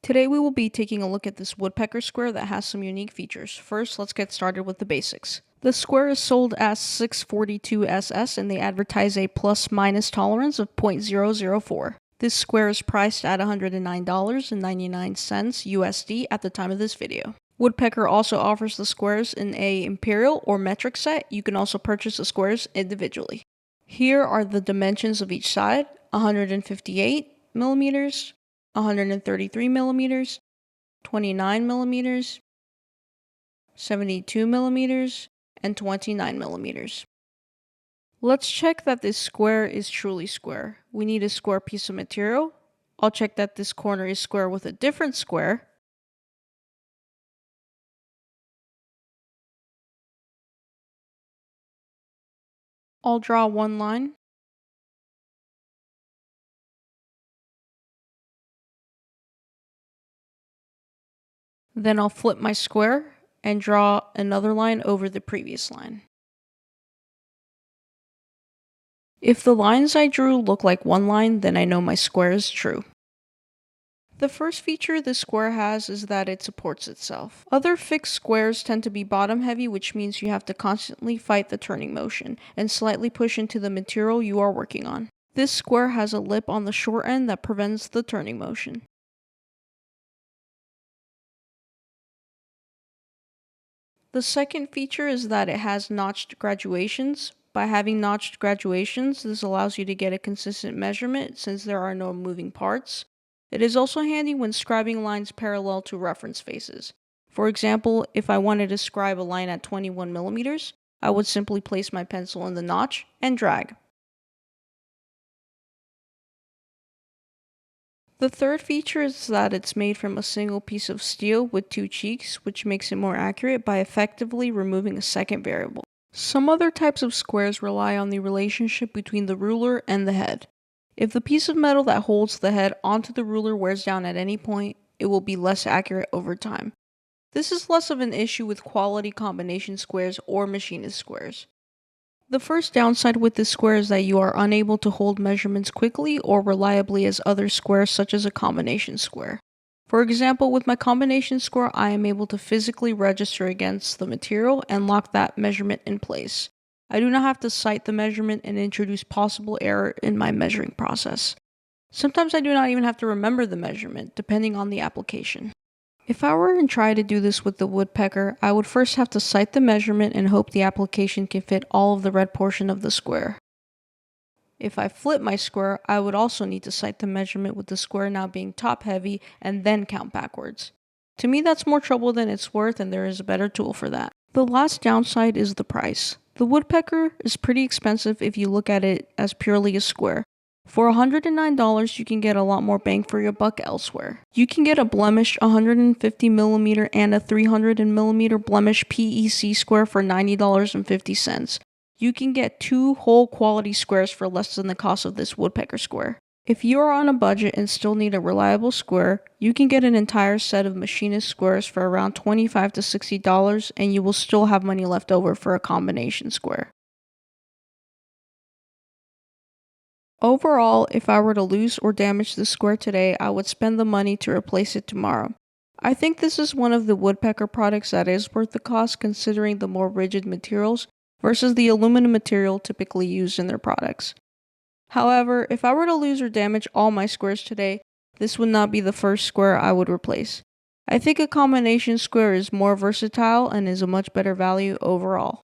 Today we will be taking a look at this woodpecker square that has some unique features. First, let's get started with the basics. The square is sold as 642SS and they advertise a plus-minus tolerance of 0.004. This square is priced at $109.99 USD at the time of this video. Woodpecker also offers the squares in a imperial or metric set. You can also purchase the squares individually. Here are the dimensions of each side: 158 millimeters, 133 millimeters, 29 millimeters, 72 millimeters, and 29 millimeters. Let's check that this square is truly square. We need a square piece of material. I'll check that this corner is square with a different square. I'll draw one line. Then I'll flip my square and draw another line over the previous line. If the lines I drew look like one line, then I know my square is true. The first feature this square has is that it supports itself. Other fixed squares tend to be bottom heavy, which means you have to constantly fight the turning motion and slightly push into the material you are working on. This square has a lip on the short end that prevents the turning motion. The second feature is that it has notched graduations. By having notched graduations, this allows you to get a consistent measurement since there are no moving parts. It is also handy when scribing lines parallel to reference faces. For example, if I wanted to scribe a line at 21 millimeters, I would simply place my pencil in the notch and drag. The third feature is that it's made from a single piece of steel with two cheeks, which makes it more accurate by effectively removing a second variable. Some other types of squares rely on the relationship between the ruler and the head. If the piece of metal that holds the head onto the ruler wears down at any point, it will be less accurate over time. This is less of an issue with quality combination squares or machinist squares. The first downside with this square is that you are unable to hold measurements quickly or reliably as other squares such as a combination square. For example, with my combination square, I am able to physically register against the material and lock that measurement in place. I do not have to cite the measurement and introduce possible error in my measuring process. Sometimes I do not even have to remember the measurement, depending on the application. If I were to try to do this with the woodpecker, I would first have to cite the measurement and hope the application can fit all of the red portion of the square. If I flip my square, I would also need to cite the measurement with the square now being top heavy and then count backwards. To me, that's more trouble than it's worth, and there is a better tool for that. The last downside is the price. The woodpecker is pretty expensive if you look at it as purely a square. For $109, you can get a lot more bang for your buck elsewhere. You can get a blemished 150mm and a 300mm blemish PEC square for $90.50. You can get two whole quality squares for less than the cost of this woodpecker square. If you are on a budget and still need a reliable square, you can get an entire set of machinist squares for around $25 to $60, and you will still have money left over for a combination square. Overall, if I were to lose or damage the square today, I would spend the money to replace it tomorrow. I think this is one of the woodpecker products that is worth the cost considering the more rigid materials versus the aluminum material typically used in their products. However, if I were to lose or damage all my squares today, this would not be the first square I would replace. I think a combination square is more versatile and is a much better value overall.